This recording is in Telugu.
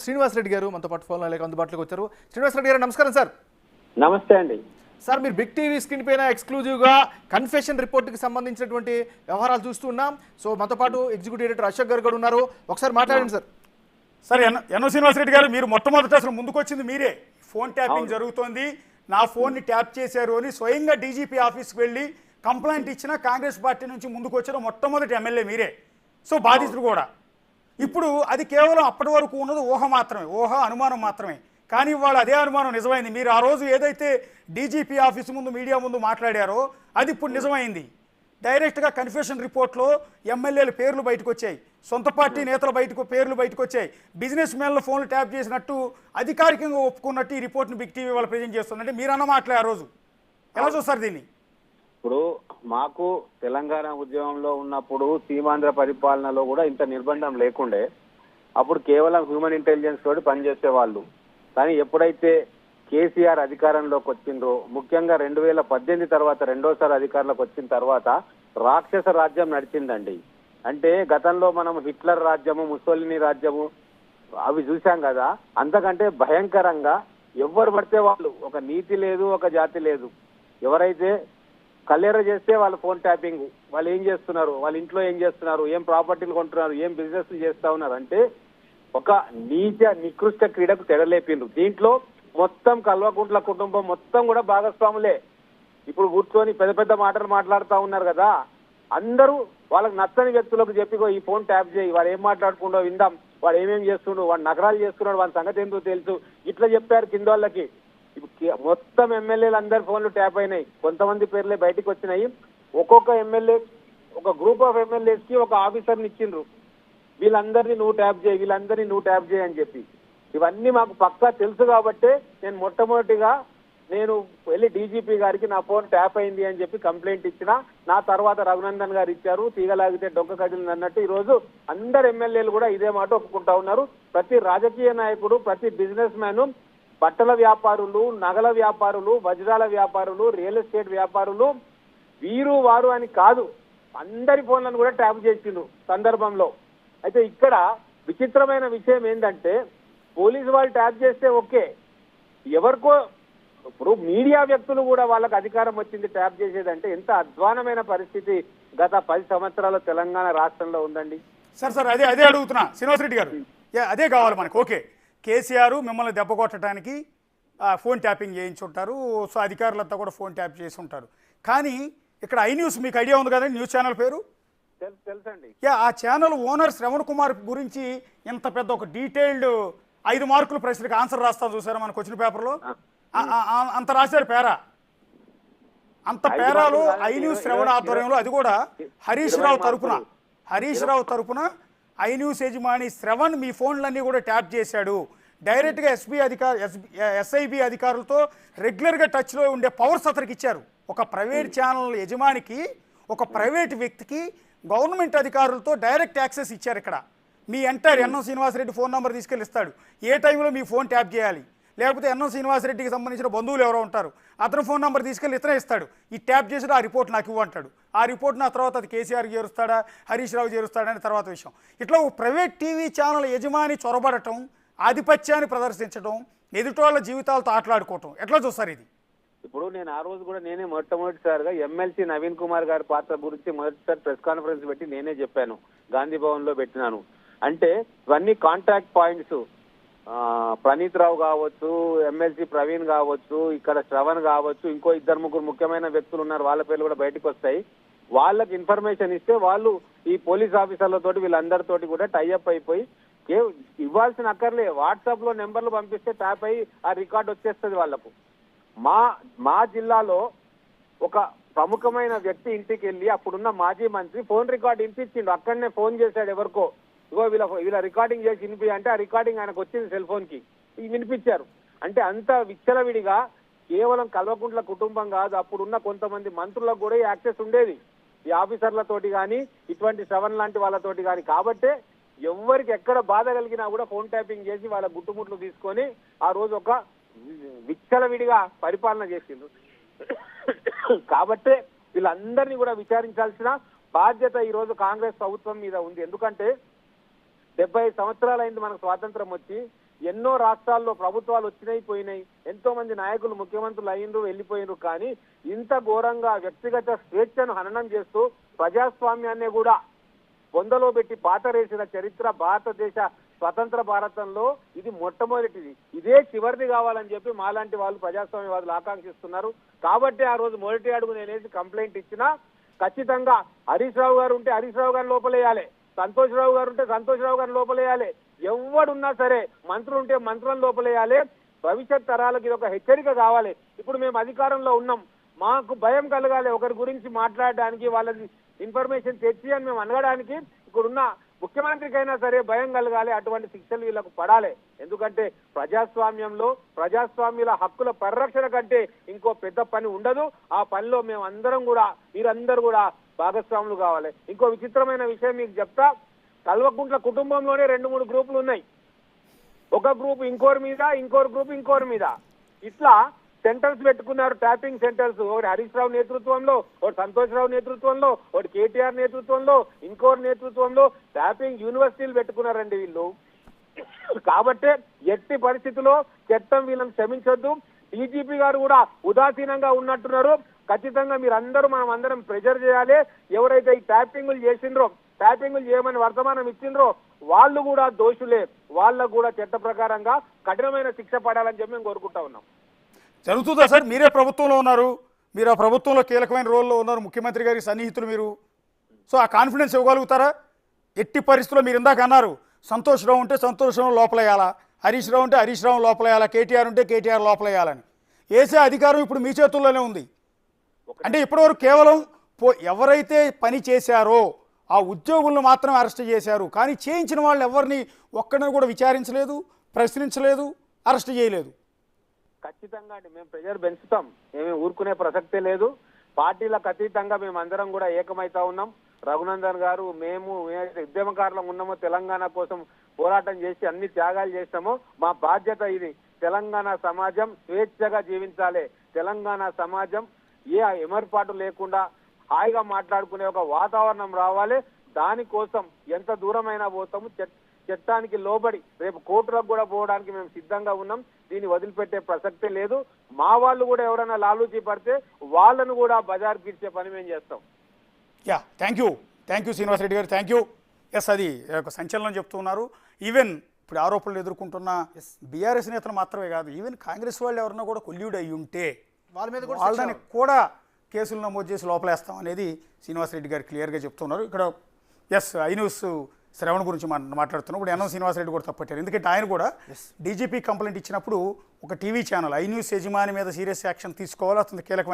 శ్రీనివాస్ రెడ్డి గారు మనతో పాటు ఫోన్లో అందుబాటులోకి వచ్చారు. శ్రీనివాస్ రెడ్డి గారు నమస్కారం సార్. నమస్తే అండి సార్, మీరు బిగ్ టీవీ స్క్రీన్ పైన ఎక్స్క్లూజివ్గా కన్ఫెషన్ రిపోర్ట్కి సంబంధించినటువంటి వ్యవహారాలు చూస్తున్నాం. సో మనతో పాటు ఎగ్జిక్యూటివ్ డైరెక్టర్ అశోక్ గారు కూడా ఉన్నారు. ఒకసారి మాట్లాడండి సార్. సార్ ఎన్నో శ్రీనివాస్ రెడ్డి గారు, మీరు మొట్టమొదట అసలు ముందుకు వచ్చింది మీరే. ఫోన్ ట్యాపింగ్ జరుగుతోంది, నా ఫోన్ని ట్యాప్ చేశారు అని స్వయంగా డీజీపీ ఆఫీస్కి వెళ్ళి కంప్లైంట్ ఇచ్చిన కాంగ్రెస్ పార్టీ నుంచి ముందుకు వచ్చిన మొట్టమొదటి ఎమ్మెల్యే మీరే. సో బాధితులు కూడా. ఇప్పుడు అది కేవలం అప్పటి వరకు ఉన్నది ఊహ మాత్రమే, అనుమానం మాత్రమే. కానీ ఇవాళ అదే అనుమానం నిజమైంది. మీరు ఆ రోజు ఏదైతే డీజీపీ ఆఫీస్ ముందు మీడియా ముందు మాట్లాడారో అది ఇప్పుడు నిజమైంది. డైరెక్ట్గా కన్ఫెషన్ రిపోర్ట్లో ఎమ్మెల్యేల పేర్లు బయటకు వచ్చాయి, సొంత పార్టీ నేతల పేర్లు బయటకు వచ్చాయి, బిజినెస్ మ్యాన్ల ఫోన్లు ట్యాప్ చేసినట్టు అధికారికంగా ఒప్పుకున్నట్టు ఈ రిపోర్ట్ని బిగ్ టీవీ వాళ్ళు ప్రజెంట్ చేస్తుందంటే మీరు అన్న మాటలే ఆ రోజు. ఎలా చూస్తారు దీన్ని? ఇప్పుడు మాకు తెలంగాణ ఉద్యమంలో ఉన్నప్పుడు సీమాంధ్ర పరిపాలనలో కూడా ఇంత నిర్బంధం లేకుండే. అప్పుడు కేవలం హ్యూమన్ ఇంటెలిజెన్స్ తోటి పనిచేసే వాళ్ళు. కానీ ఎప్పుడైతే కేసీఆర్ అధికారంలోకి వచ్చిండ్రో, ముఖ్యంగా 2018 తర్వాత రెండోసారి అధికారంలోకి వచ్చిన తర్వాత రాక్షస రాజ్యం నడిచిందండి. అంటే గతంలో మనం హిట్లర్ రాజ్యము, ముసోలిని రాజ్యము అవి చూసాం కదా. అంతకంటే భయంకరంగా ఎవరు పడితే వాళ్ళు, ఒక నీతి లేదు, ఒక జాతి లేదు. ఎవరైతే కల్లెర చేస్తే వాళ్ళ ఫోన్ ట్యాపింగ్, వాళ్ళు ఏం చేస్తున్నారు, వాళ్ళ ఇంట్లో ఏం చేస్తున్నారు, ఏం ప్రాపర్టీలు కొంటున్నారు, ఏం బిజినెస్ చేస్తా ఉన్నారు అంటే ఒక నికృష్ట క్రీడకు తెరలేపిండ్రు. దీంట్లో మొత్తం కల్వకుంట్ల కుటుంబం మొత్తం కూడా భాగస్వాములే. ఇప్పుడు కూర్చొని పెద్ద పెద్ద మాటలు మాట్లాడుతూ ఉన్నారు కదా. అందరూ వాళ్ళకి నచ్చని వ్యక్తులకు చెప్పి ఈ ఫోన్ ట్యాప్ చేయి, వాడు ఏం మాట్లాడుకుంటో విందాం, వాడు ఏమేమి చేస్తుండో, వాడు నగరాలు చేస్తున్నాడు, వాడి సంగతి ఏంటో తెలుసు, ఇట్లా చెప్పారు కింద వాళ్ళకి. మొత్తం ఎమ్మెల్యేలు అందరి ఫోన్లు ట్యాప్ అయినాయి. కొంతమంది పేర్లే బయటకు వచ్చినాయి. ఒక్కొక్క ఎమ్మెల్యే, ఒక గ్రూప్ ఆఫ్ ఎమ్మెల్యేస్ కి ఒక ఆఫీసర్ని ఇచ్చిండ్రు, వీళ్ళందరినీ నువ్వు ట్యాప్ చేయి, వీళ్ళందరినీ నువ్వు ట్యాప్ చేయి అని చెప్పి. ఇవన్నీ మాకు పక్కా తెలుసు కాబట్టే నేను మొట్టమొదటిగా వెళ్ళి డీజీపీ గారికి నా ఫోన్ ట్యాప్ అయింది అని చెప్పి కంప్లైంట్ ఇచ్చిన. నా తర్వాత రఘునందన్ గారు ఇచ్చారు. తీగలాగితే డొక్క కదిలింది అన్నట్టు ఈ రోజు అందరు ఎమ్మెల్యేలు కూడా ఇదే మాట ఒప్పుకుంటా ఉన్నారు. ప్రతి రాజకీయ నాయకుడు, ప్రతి బిజినెస్ మ్యాన్, బట్టల వ్యాపారులు, నగల వ్యాపారులు, వజ్రాల వ్యాపారులు, రియల్ ఎస్టేట్ వ్యాపారులు, వీరు వారు అని కాదు, అందరి ఫోన్లను కూడా ట్యాప్ చేసిండ్రు సందర్భంలో. అయితే ఇక్కడ విచిత్రమైన విషయం ఏంటంటే, పోలీసు వాళ్ళు ట్యాప్ చేస్తే ఓకే, ఎవరికో ఇప్పుడు మీడియా వ్యక్తులు కూడా వాళ్ళకి అధికారం వచ్చింది ట్యాప్ చేసేదంటే ఎంత అధ్వానమైన పరిస్థితి గత 10 సంవత్సరాల తెలంగాణ రాష్ట్రంలో ఉందండి. సార్ అదే అడుగుతున్నా శ్రీనివాస్ రెడ్డి గారు, అదే కావాలి మనకు. ఓకే, కేసీఆర్ మిమ్మల్ని దెబ్బ కొట్టడానికి ఫోన్ ట్యాపింగ్ చేయించుంటారు. సో అధికారులంతా కూడా ఫోన్ ట్యాప్ చేసి ఉంటారు. కానీ ఇక్కడ ఐ న్యూస్, మీకు ఐడియా ఉంది కదండి న్యూస్ ఛానల్ పేరు? తెలుసండి. ఆ ఛానల్ ఓనర్ శ్రవణ్ కుమార్ గురించి ఇంత పెద్ద ఒక డీటెయిల్డ్ 5 మార్కుల ప్రశ్నకి ఆన్సర్ రాస్తారు చూసారా మనకు వచ్చిన పేపర్లో? అంత రాశారు పేరా. అంత పేరాలు ఐ న్యూస్ శ్రవణ ఆధ్వర్యంలో, అది కూడా హరీష్ రావు తరపున ఐ న్యూస్ యజమాని శ్రవణ్ మీ ఫోన్లన్నీ కూడా ట్యాప్ చేశాడు. డైరెక్ట్గా ఎస్ఐబి అధికారులతో రెగ్యులర్గా టచ్లో ఉండే పవర్స్ అతనికి ఇచ్చారు. ఒక ప్రైవేట్ ఛానల్ యజమానికి, ఒక ప్రైవేట్ వ్యక్తికి గవర్నమెంట్ అధికారులతో డైరెక్ట్ యాక్సెస్ ఇచ్చారు. ఇక్కడ మీ entire NM Srinivasa Reddy phone number తీసుకెళ్ళి ఇస్తాడు, ఏ టైంలో మీ ఫోన్ ట్యాప్ చేయాలి. లేకపోతే ఎన్ఎం శ్రీనివాసరెడ్డికి సంబంధించిన బంధువులు ఎవరో ఉంటారు, అతను ఫోన్ నెంబర్ తీసుకెళ్ళి ఇతనే ఇస్తాడు, ఈ ట్యాప్ చేసి ఆ రిపోర్ట్ నాకు ఇవ్వంటాడు. ఆ రిపోర్ట్ నా తర్వాత అది కేసీఆర్కి చేరుస్తాడా, హరీష్ రావు చేరుస్తాడని తర్వాత విషయం. ఇట్లా ఒక ప్రైవేట్ టీవీ ఛానల్ యజమాని చొరబడటం, ఆధిపత్యాన్ని ప్రదర్శించడం, ఎదుటోళ్ళ జీవితాలతో ఆటలాడుకోవటం, ఎట్లా చూస్తారు ఇది? ఇప్పుడు నేను ఆ రోజు కూడా మొట్టమొదటిసారిగా ఎమ్మెల్సీ నవీన్ కుమార్ గారి పాత్ర గురించి మొదటిసారి ప్రెస్ కాన్ఫరెన్స్ పెట్టి నేనే చెప్పాను, గాంధీ భవన్ లో పెట్టినాను. అంటే ఇవన్నీ కాంటాక్ట్ పాయింట్స్. ప్రణీత్ రావు కావచ్చు, ఎమ్మెల్సీ ప్రవీణ్ కావచ్చు, ఇక్కడ శ్రవణ్ కావచ్చు, ఇంకో 2-3 ముఖ్యమైన వ్యక్తులు ఉన్నారు, వాళ్ళ పేర్లు కూడా బయటకు వస్తాయి. వాళ్ళకి ఇన్ఫర్మేషన్ ఇస్తే వాళ్ళు ఈ పోలీస్ ఆఫీసర్లతోటి వీళ్ళందరితోటి కూడా టైఅప్ అయిపోయి ఇవ్వాల్సిన అక్కర్లే, వాట్సాప్ లో నెంబర్లు పంపిస్తే ట్యాప్ అయ్యి ఆ రికార్డ్ వచ్చేస్తుంది వాళ్ళకు. మా జిల్లాలో ఒక ప్రముఖమైన వ్యక్తి ఇంటికి వెళ్ళి అప్పుడున్న మాజీ మంత్రి ఫోన్ రికార్డ్ వినిపించిండు. అక్కడనే ఫోన్ చేశాడు ఎవరికో, ఇగో వీళ్ళ రికార్డింగ్ చేసి వినిపి అంటే ఆ రికార్డింగ్ ఆయనకు వచ్చింది సెల్ ఫోన్ కి, వినిపించారు. అంటే అంత విచ్చలవిడిగా కేవలం కల్వకుంట్ల కుటుంబం కాదు, అప్పుడున్న కొంతమంది మంత్రులకు కూడా యాక్సెస్ ఉండేది ఈ ఆఫీసర్లతోటి కానీ, ఇటువంటి శ్రవణ్ లాంటి వాళ్ళతోటి కానీ. కాబట్టే ఎవరికి ఎక్కడ బాధ కలిగినా కూడా ఫోన్ ట్యాపింగ్ చేసి వాళ్ళ గుట్టుముట్లు తీసుకొని ఆ రోజు ఒక విచ్చలవిడిగా పరిపాలన చేసిండ్రు. కాబట్టే వీళ్ళందరినీ కూడా విచారించాల్సిన బాధ్యత ఈ రోజు కాంగ్రెస్ ప్రభుత్వం మీద ఉంది. ఎందుకంటే 75 సంవత్సరాలైంది మనకు స్వాతంత్రం వచ్చి. ఎన్నో రాష్ట్రాల్లో ప్రభుత్వాలు వచ్చినాయి పోయినాయి, ఎంతో మంది నాయకులు ముఖ్యమంత్రులు అయ్యిండ్రు వెళ్ళిపోయినరు, కానీ ఇంత ఘోరంగా వ్యక్తిగత స్వేచ్ఛను హననం చేస్తూ ప్రజాస్వామ్యాన్ని కూడా బొందలో పెట్టి పాతరేసిన చరిత్ర భారతదేశ స్వతంత్ర భారతంలో ఇది మొట్టమొదటిది, ఇదే చివరిది కావాలని చెప్పి మాలాంటి వాళ్ళు ప్రజాస్వామ్యవాదులు ఆకాంక్షిస్తున్నారు. కాబట్టి ఆ రోజు మొదటి అడుగు నేనేసి కంప్లైంట్ ఇచ్చినా ఖచ్చితంగా హరీష్ రావు గారు ఉంటే హరీష్ రావు గారిని లోపలేయాలి, సంతోష్ రావు గారు ఉంటే సంతోష్ రావు గారిని లోపలేయాలి, ఎవడున్నా సరే మంత్రులు ఉంటే మంత్రులను లోపలేయాలి. భవిష్యత్ తరాలకు ఇది ఒక హెచ్చరిక కావాలి. ఇప్పుడు మేము అధికారంలో ఉన్నాం, మాకు భయం కలగాలి ఒకరి గురించి మాట్లాడడానికి, వాళ్ళకి ఇన్ఫర్మేషన్ తెచ్చి అని మేము అనగడానికి ఇక్కడున్న ముఖ్యమంత్రికైనా సరే భయం కలగాలి. అటువంటి శిక్షలు వీళ్ళకు పడాలి. ఎందుకంటే ప్రజాస్వామ్యంలో ప్రజాస్వామ్యుల హక్కుల పరిరక్షణ కంటే ఇంకో పెద్ద పని ఉండదు. ఆ పనిలో మేము అందరం కూడా మీరందరూ కూడా భాగస్వాములు కావాలి. ఇంకో విచిత్రమైన విషయం మీకు చెప్తా, కల్వకుంట్ల కుటుంబంలోనే 2-3 గ్రూపులు ఉన్నాయి. ఒక గ్రూప్ ఇంకోరి మీద, ఇంకోరి గ్రూప్ ఇంకోరి మీద, ఇట్లా సెంటర్స్ పెట్టుకున్నారు, ట్యాపింగ్ సెంటర్స్. ఒకటి హరీష్ రావు నేతృత్వంలో, ఒకటి సంతోష్ రావు నేతృత్వంలో, ఒకటి కేటీఆర్ నేతృత్వంలో, ఇంకోరి నేతృత్వంలో ట్యాపింగ్ యూనివర్సిటీలు పెట్టుకున్నారండి వీళ్ళు. కాబట్టి ఎట్టి పరిస్థితుల్లో చట్టం వీళ్ళని క్షమించొద్దు. డీజీపీ గారు కూడా ఉదాసీనంగా ఉన్నట్టున్నారు. ఖచ్చితంగా మీరందరూ మనం అందరం ప్రెజర్ చేయాలి. ఎవరైతే ఈ ట్యాపింగ్లు చేసిండ్రో, ట్యాపింగ్లు చేయమని వర్తమానం ఇచ్చిండ్రో వాళ్ళు కూడా దోషులే, వాళ్ళకు కూడా చట్ట ప్రకారంగా కఠినమైన శిక్ష పడాలని చెప్పి మేము కోరుకుంటా ఉన్నాం. జరుగుతుందా సార్? మీరే ప్రభుత్వంలో ఉన్నారు, మీరు ఆ ప్రభుత్వంలో కీలకమైన రోల్లో ఉన్నారు, ముఖ్యమంత్రి గారికి సన్నిహితులు మీరు. సో ఆ కాన్ఫిడెన్స్ ఇవ్వగలుగుతారా? ఎట్టి పరిస్థితుల్లో మీరు ఇందాక అన్నారు సంతోష్ రావు ఉంటే సంతోష్ రావు లోపలేయాలా, హరీష్ రావు ఉంటే హరీష్ రావు లోపలేయాలా, కేటీఆర్ ఉంటే కేటీఆర్ లోపలేయాలని వేసే అధికారం ఇప్పుడు మీ చేతుల్లోనే ఉంది. అంటే ఇప్పటివరకు కేవలం ఎవరైతే పని చేశారో ఆ ఉద్యోగులను మాత్రం అరెస్ట్ చేశారు, కానీ చేయించిన వాళ్ళు ఎవరిని ఒక్కడిని కూడా విచారించలేదు, ప్రశ్నించలేదు, అరెస్ట్ చేయలేదు. ఖచ్చితంగా అండి, మేము ప్రెజర్ పెంచుతాం, ఏమీ ఊరుకునే ప్రసక్తే లేదు. పార్టీలకు అతీతంగా మేము అందరం కూడా ఏకమైతా ఉన్నాం. రఘునందన్ గారు, మేము ఉద్యమకారులం ఉన్నామో, తెలంగాణ కోసం పోరాటం చేసి అన్ని త్యాగాలు చేస్తామో మా బాధ్యత ఇది. తెలంగాణ సమాజం స్వేచ్ఛగా జీవించాలి, తెలంగాణ సమాజం ఏ ఎమర్పాటు లేకుండా హాయిగా మాట్లాడుకునే ఒక వాతావరణం రావాలి. దానికోసం ఎంత దూరమైనా పోతాము, చట్టానికి లోబడి రేపు కోర్టులకు కూడా పోవడానికి మేము సిద్ధంగా ఉన్నాం. దీన్ని వదిలిపెట్టే ప్రసక్తే లేదు. మా వాళ్ళు కూడా ఎవరైనా లాలూచి పడితే వాళ్ళను కూడా బజార్కి ఇచ్చే పని మేము చేస్తాం. Yeah, thank you Srinivas Reddy గారు, థ్యాంక్ యూ. ఎస్, అది ఒక సంచలనం చెప్తున్నారు. ఈవెన్ ఇప్పుడు ఆరోపణలు ఎదుర్కొంటున్న బీఆర్ఎస్ నేతలు మాత్రమే కాదు, ఈవెన్ కాంగ్రెస్ వాళ్ళు ఎవరన్నా కూడా కొల్యూడ్ అయ్యి ఉంటే వాళ్ళ మీద వాళ్ళని కూడా కేసులు నమోదు చేసి లోపలేస్తాం అనేది శ్రీనివాస్ రెడ్డి గారు క్లియర్గా చెప్తున్నారు. ఇక్కడ ఎస్, ఐ న్యూస్ శ్రవణ్ గురించి మాట్లాడుతున్నాం. ఇప్పుడు ఎన్ఎం శ్రీనివాస్ రెడ్డి కూడా తప్పట్టారు, ఎందుకంటే ఆయన కూడా డీజీపీ కంప్లైంట్ ఇచ్చినప్పుడు ఒక టీవీ ఛానల్ ఐ న్యూస్ యజమాని మీద సీరియస్ యాక్షన్ తీసుకోవాలి, అతను కీలకమైన